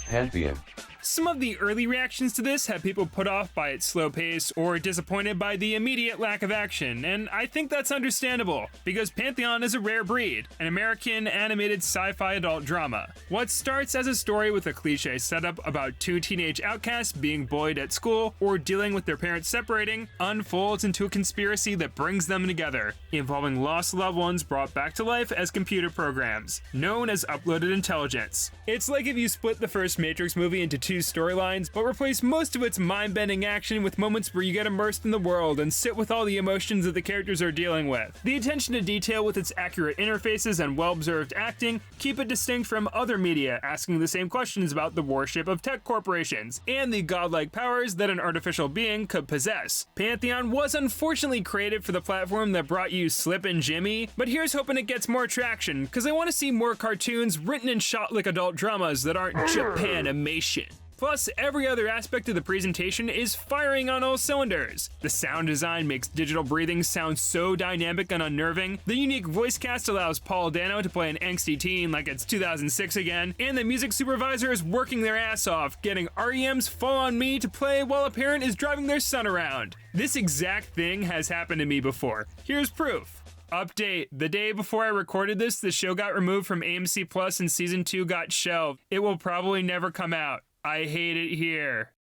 Pantheon. Some of the early reactions to this have people put off by its slow pace or disappointed by the immediate lack of action, and I think that's understandable, because Pantheon is a rare breed, an American animated sci-fi adult drama. What starts as a story with a cliche setup about two teenage outcasts being bullied at school or dealing with their parents separating unfolds into a conspiracy that brings them together, involving lost loved ones brought back to life as computer programs, known as uploaded intelligence. It's like if you split the first Matrix movie into two storylines, but replace most of its mind-bending action with moments where you get immersed in the world and sit with all the emotions that the characters are dealing with. The attention to detail with its accurate interfaces and well-observed acting keep it distinct from other media asking the same questions about the worship of tech corporations and the godlike powers that an artificial being could possess. Pantheon was unfortunately created for the platform that brought you Slippin' Jimmy, but here's hoping it gets more traction, because I want to see more cartoons written and shot like adult dramas that aren't Japanimation. Plus, every other aspect of the presentation is firing on all cylinders. The sound design makes digital breathing sound so dynamic and unnerving, the unique voice cast allows Paul Dano to play an angsty teen like it's 2006 again, and the music supervisor is working their ass off, getting REM's Fall On Me to play while a parent is driving their son around. This exact thing has happened to me before. Here's proof. Update. The day before I recorded this, the show got removed from AMC Plus and Season 2 got shelved. It will probably never come out. I hate it here.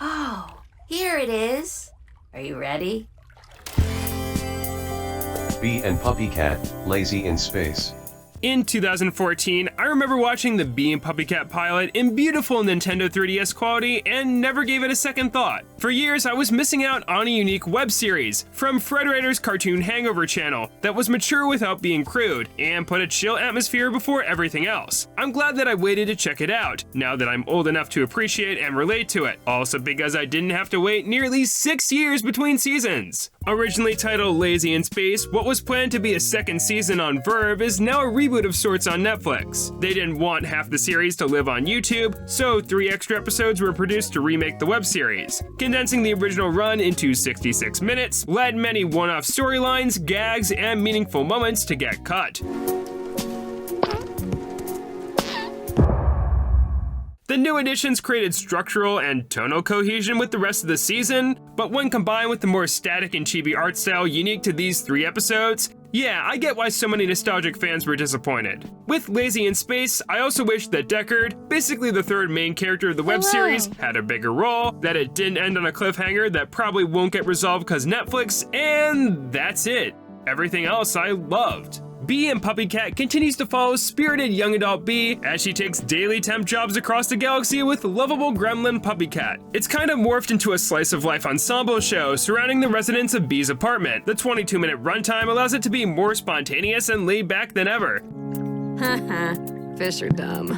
Oh, here it is. Are you ready? Bee and Puppycat, Lazy in Space. In 2014, I remember watching the Bee and Puppycat pilot in beautiful Nintendo 3DS quality and never gave it a second thought. For years, I was missing out on a unique web series from Fred Writer's Cartoon Hangover channel that was mature without being crude and put a chill atmosphere before everything else. I'm glad that I waited to check it out, now that I'm old enough to appreciate and relate to it, also because I didn't have to wait nearly 6 years between seasons. Originally titled Lazy in Space, what was planned to be a second season on Verve is now a reboot of sorts on Netflix. They didn't want half the series to live on YouTube, so 3 extra episodes were produced to remake the web series. Condensing the original run into 66 minutes led many one-off storylines, gags, and meaningful moments to get cut. The new additions created structural and tonal cohesion with the rest of the season, but when combined with the more static and chibi art style unique to these 3 episodes, yeah, I get why so many nostalgic fans were disappointed. With Lazy in Space, I also wish that Deckard, basically the third main character of the web series, had a bigger role, that it didn't end on a cliffhanger that probably won't get resolved because Netflix, and that's it. Everything else I loved. Bee and Puppycat continues to follow spirited young adult Bee as she takes daily temp jobs across the galaxy with lovable gremlin Puppycat. It's kind of morphed into a slice of life ensemble show surrounding the residents of Bee's apartment. The 22-minute runtime allows it to be more spontaneous and laid back than ever. Haha, fish are dumb.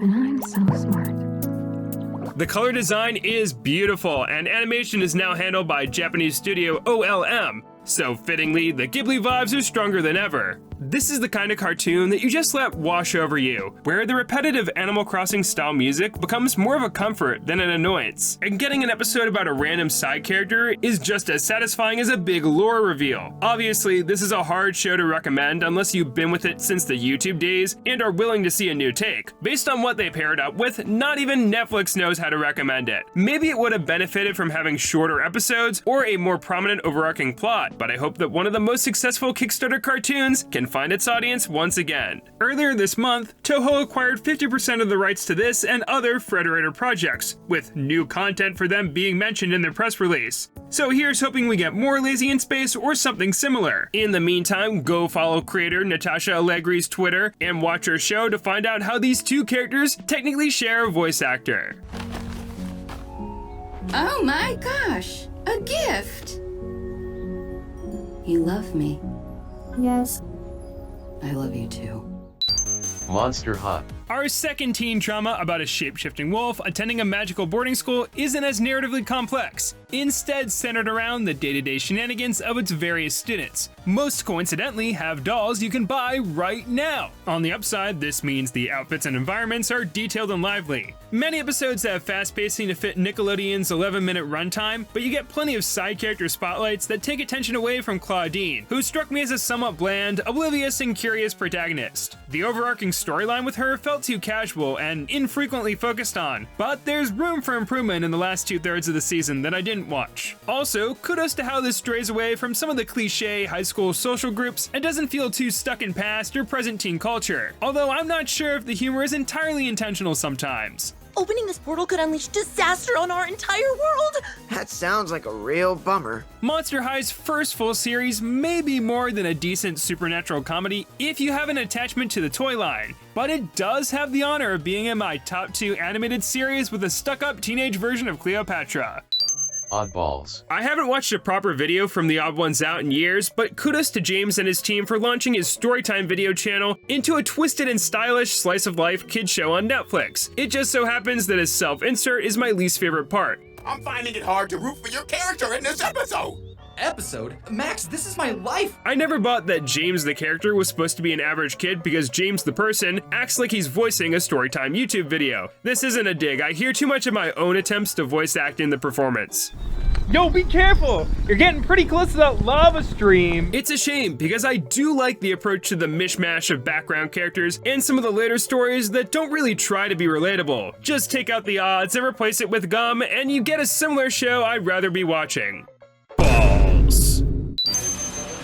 And I'm so smart. The color design is beautiful, and animation is now handled by Japanese studio OLM. So fittingly, the Ghibli vibes are stronger than ever. This is the kind of cartoon that you just let wash over you, where the repetitive Animal Crossing style music becomes more of a comfort than an annoyance, and getting an episode about a random side character is just as satisfying as a big lore reveal. Obviously, this is a hard show to recommend unless you've been with it since the YouTube days and are willing to see a new take. Based on what they paired up with, not even Netflix knows how to recommend it. Maybe it would have benefited from having shorter episodes or a more prominent overarching plot, but I hope that one of the most successful Kickstarter cartoons can find its audience once again. Earlier this month, Toho acquired 50% of the rights to this and other Frederator projects, with new content for them being mentioned in their press release. So here's hoping we get more Lazy in Space or something similar. In the meantime, go follow creator Natasha Allegri's Twitter and watch her show to find out how these two characters technically share a voice actor. Oh my gosh, a gift! You love me. Yes. I love you too. Monster High. Our second teen drama about a shape-shifting wolf attending a magical boarding school isn't as narratively complex, instead centered around the day-to-day shenanigans of its various students. Most coincidentally have dolls you can buy right now. On the upside, this means the outfits and environments are detailed and lively. Many episodes have fast pacing to fit Nickelodeon's 11-minute runtime, but you get plenty of side character spotlights that take attention away from Claudine, who struck me as a somewhat bland, oblivious, and curious protagonist. The overarching storyline with her felt too casual and infrequently focused on, but there's room for improvement in the last 2/3 of the season that I didn't watch. Also, kudos to how this strays away from some of the cliche high school social groups and doesn't feel too stuck in past or present teen culture, although I'm not sure if the humor is entirely intentional sometimes. Opening this portal could unleash disaster on our entire world! That sounds like a real bummer. Monster High's first full series may be more than a decent supernatural comedy if you have an attachment to the toy line, but it does have the honor of being in my top 2 animated series with a stuck-up teenage version of Cleopatra. Oddballs. I haven't watched a proper video from the Odd Ones Out in years, but kudos to James and his team for launching his Storytime video channel into a twisted and stylish slice-of-life kid show on Netflix. It just so happens that his self-insert is my least favorite part. I'm finding it hard to root for your character in this episode! Episode? Max, this is my life! I never bought that James the character was supposed to be an average kid because James the person acts like he's voicing a Storytime YouTube video. This isn't a dig, I hear too much of my own attempts to voice act in the performance. Yo, be careful! You're getting pretty close to that lava stream! It's a shame, because I do like the approach to the mishmash of background characters and some of the later stories that don't really try to be relatable. Just take out the odds and replace it with gum, and you get a similar show I'd rather be watching. Balls.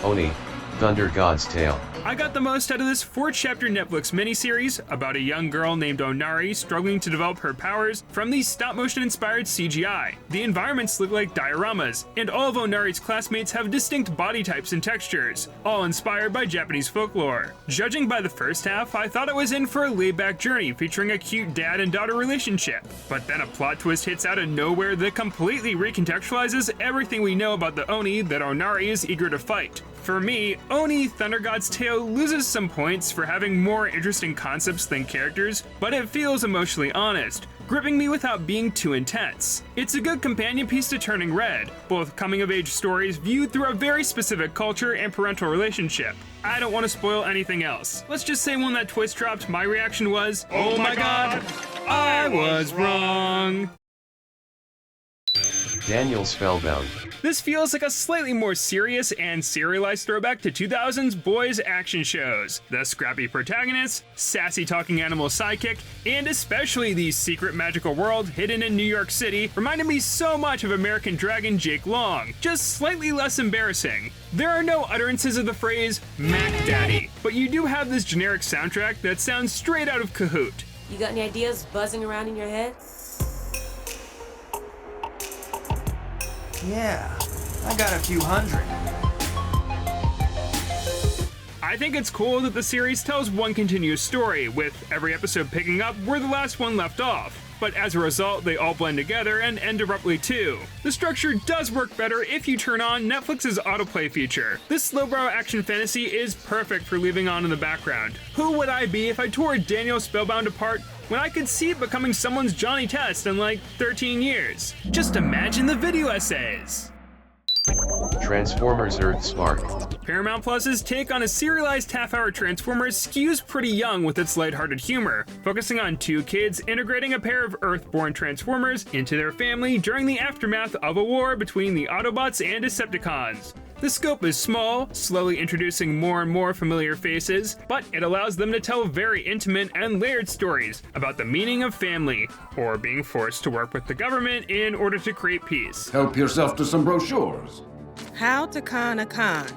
Oni, Thunder God's Tale. I got the most out of this 4-chapter Netflix miniseries about a young girl named Onari struggling to develop her powers from the stop-motion inspired CGI. The environments look like dioramas, and all of Onari's classmates have distinct body types and textures, all inspired by Japanese folklore. Judging by the first half, I thought I was in for a laid-back journey featuring a cute dad and daughter relationship, but then a plot twist hits out of nowhere that completely recontextualizes everything we know about the Oni that Onari is eager to fight. For me, Oni, Thunder God's Tale loses some points for having more interesting concepts than characters, but it feels emotionally honest, gripping me without being too intense. It's a good companion piece to Turning Red, both coming-of-age stories viewed through a very specific culture and parental relationship. I don't want to spoil anything else. Let's just say when that twist dropped, my reaction was, oh my god, I was wrong. Daniel Spellbound. This feels like a slightly more serious and serialized throwback to 2000s boys action shows. The scrappy protagonist, sassy talking animal sidekick, and especially the secret magical world hidden in New York City reminded me so much of American Dragon Jake Long, just slightly less embarrassing. There are no utterances of the phrase Mac Daddy, but you do have this generic soundtrack that sounds straight out of Kahoot. You got any ideas buzzing around in your head? Yeah, I got a few hundred. I think it's cool that the series tells one continuous story, with every episode picking up where the last one left off. But as a result, they all blend together and end abruptly too. The structure does work better if you turn on Netflix's autoplay feature. This slowbrow action fantasy is perfect for leaving on in the background. Who would I be if I tore Daniel Spellbound apart when I could see it becoming someone's Johnny Test in like 13 years? Just imagine the video essays. Transformers Earthspark. Paramount Plus's take on a serialized half-hour Transformers skews pretty young with its lighthearted humor, focusing on two kids integrating a pair of Earth-born Transformers into their family during the aftermath of a war between the Autobots and Decepticons. The scope is small, slowly introducing more and more familiar faces, but it allows them to tell very intimate and layered stories about the meaning of family, or being forced to work with the government in order to create peace. Help yourself to some brochures. How to Con a Con.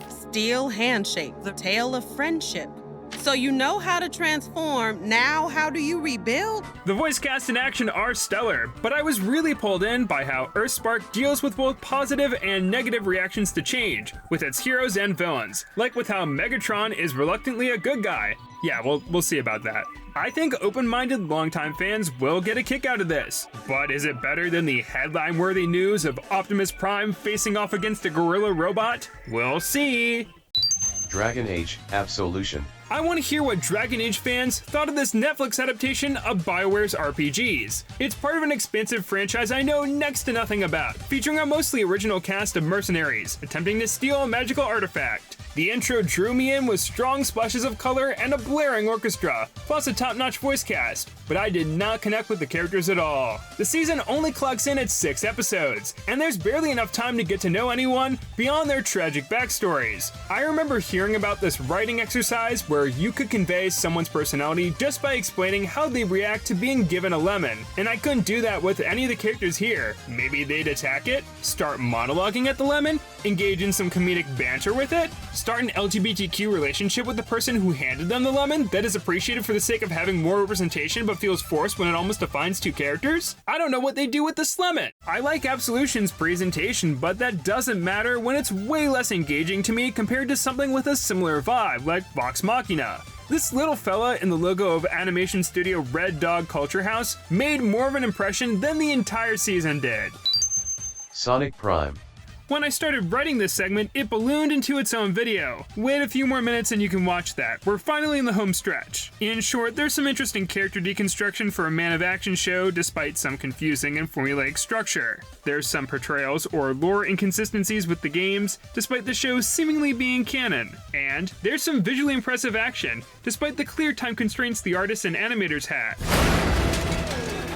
Steel Handshake, the tale of friendship. So you know how to transform, now how do you rebuild? The voice cast and action are stellar, but I was really pulled in by how Earthspark deals with both positive and negative reactions to change, with its heroes and villains, like with how Megatron is reluctantly a good guy. Yeah, we'll see about that. I think open-minded longtime fans will get a kick out of this, but is it better than the headline-worthy news of Optimus Prime facing off against a gorilla robot? We'll see! Dragon Age Absolution. I want to hear what Dragon Age fans thought of this Netflix adaptation of BioWare's RPGs. It's part of an expansive franchise I know next to nothing about, featuring a mostly original cast of mercenaries attempting to steal a magical artifact. The intro drew me in with strong splashes of color and a blaring orchestra, plus a top-notch voice cast, but I did not connect with the characters at all. The season only clocks in at 6 episodes, and there's barely enough time to get to know anyone beyond their tragic backstories. I remember hearing about this writing exercise where you could convey someone's personality just by explaining how they react to being given a lemon, and I couldn't do that with any of the characters here. Maybe they'd attack it, start monologuing at the lemon, engage in some comedic banter with it, start an LGBTQ relationship with the person who handed them the lemon that is appreciated for the sake of having more representation but feels forced when it almost defines two characters? I don't know what they do with this lemon. I like Absolution's presentation, but that doesn't matter when it's way less engaging to me compared to something with a similar vibe like Vox Machina. This little fella in the logo of animation studio Red Dog Culture House made more of an impression than the entire season did. Sonic Prime. When I started writing this segment, it ballooned into its own video. Wait a few more minutes and you can watch that. We're finally in the home stretch. In short, there's some interesting character deconstruction for a man of action show despite some confusing and formulaic structure. There's some portrayals or lore inconsistencies with the games, despite the show seemingly being canon. And there's some visually impressive action, despite the clear time constraints the artists and animators had.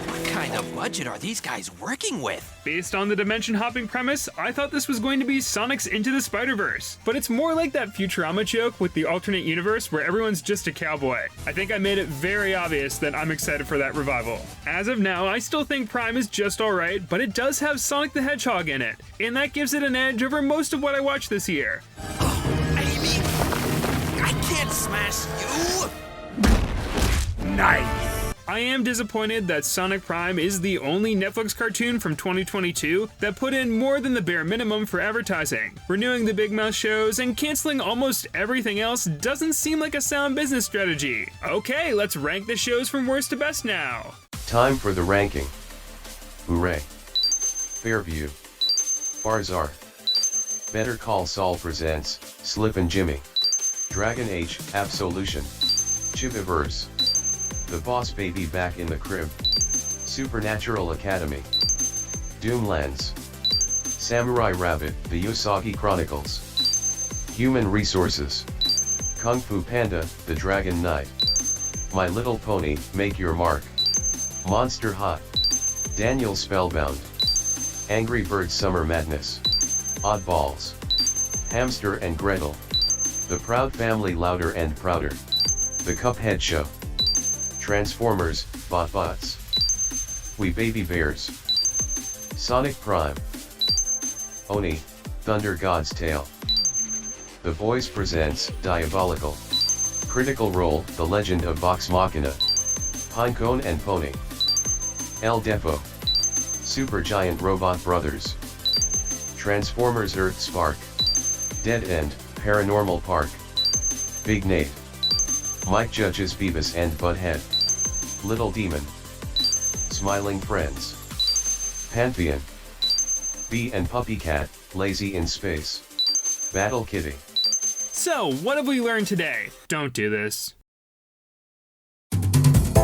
What kind of budget are these guys working with? Based on the dimension-hopping premise, I thought this was going to be Sonic's Into the Spider-Verse, but it's more like that Futurama joke with the alternate universe where everyone's just a cowboy. I think I made it very obvious that I'm excited for that revival. As of now, I still think Prime is just alright, but it does have Sonic the Hedgehog in it, and that gives it an edge over most of what I watched this year. Amy, I can't smash you! Nice! I am disappointed that Sonic Prime is the only Netflix cartoon from 2022 that put in more than the bare minimum for advertising. Renewing the Big Mouth shows and canceling almost everything else doesn't seem like a sound business strategy. Okay, let's rank the shows from worst to best now. Time for the ranking. Hooray. Fairview. Farzar. Better Call Saul presents Slippin' Jimmy. Dragon Age Absolution. Chibiverse. The Boss Baby Back in the Crib. Supernatural Academy. Doomlands. Samurai Rabbit, The Usagi Chronicles. Human Resources. Kung Fu Panda, The Dragon Knight. My Little Pony, Make Your Mark. Monster High. Daniel Spellbound. Angry Bird Summer Madness. Oddballs. Hamster and Gretel. The Proud Family Louder and Prouder. The Cuphead Show. Transformers, Botbots. We Baby Bears. Sonic Prime. Oni, Thunder God's Tale. The Voice presents Diabolical. Critical Role, The Legend of Vox Machina. Pinecone and Pony. El Deafo. Supergiant Robot Brothers. Transformers Earthspark. Dead End, Paranormal Park. Big Nate. Mike Judge's Beavis and Butthead. Little Demon. Smiling Friends. Pantheon. Bee and Puppycat, Lazy in Space. Battle Kitty. So, what have we learned today? Don't do this.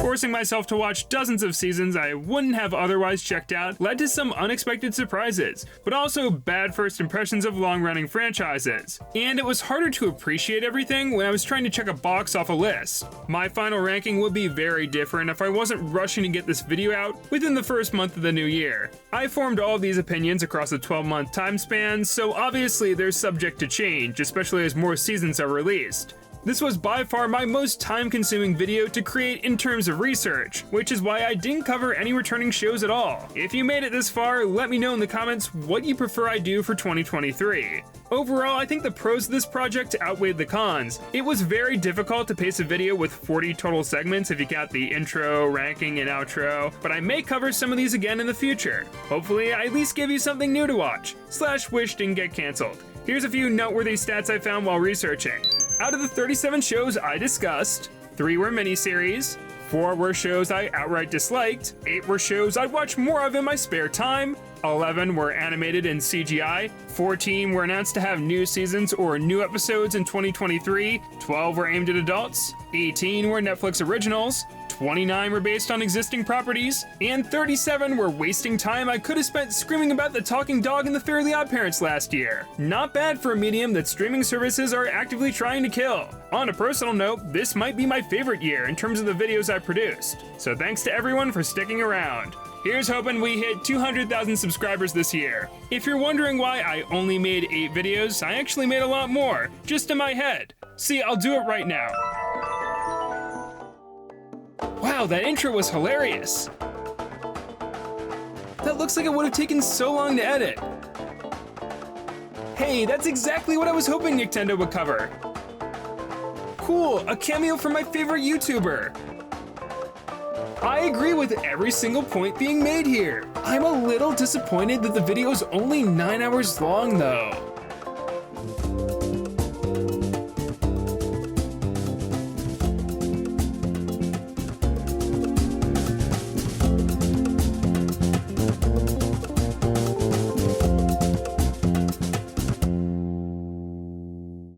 Forcing myself to watch dozens of seasons I wouldn't have otherwise checked out led to some unexpected surprises, but also bad first impressions of long-running franchises. And it was harder to appreciate everything when I was trying to check a box off a list. My final ranking would be very different if I wasn't rushing to get this video out within the first month of the new year. I formed all of these opinions across a 12-month time span, so obviously they're subject to change, especially as more seasons are released. This was by far my most time-consuming video to create in terms of research, which is why I didn't cover any returning shows at all. If you made it this far, let me know in the comments what you prefer I do for 2023. Overall, I think the pros of this project outweighed the cons. It was very difficult to pace a video with 40 total segments if you count the intro, ranking, and outro, but I may cover some of these again in the future. Hopefully, I at least give you something new to watch, / wish didn't get cancelled. Here's a few noteworthy stats I found while researching. Out of the 37 shows I discussed, 3 were miniseries, 4 were shows I outright disliked, 8 were shows I'd watch more of in my spare time, 11 were animated in CGI, 14 were announced to have new seasons or new episodes in 2023, 12 were aimed at adults, 18 were Netflix originals, 29 were based on existing properties, and 37 were wasting time I could have spent screaming about the talking dog in the Fairly OddParents last year. Not bad for a medium that streaming services are actively trying to kill. On a personal note, this might be my favorite year in terms of the videos I produced. So thanks to everyone for sticking around. Here's hoping we hit 200,000 subscribers this year. If you're wondering why I only made 8 videos, I actually made a lot more, just in my head. See, I'll do it right now. Wow, that intro was hilarious. That looks like it would have taken so long to edit. Hey, that's exactly what I was hoping Nintendo would cover. Cool, a cameo from my favorite YouTuber. I agree with every single point being made here. I'm a little disappointed that the video is only 9 hours long though.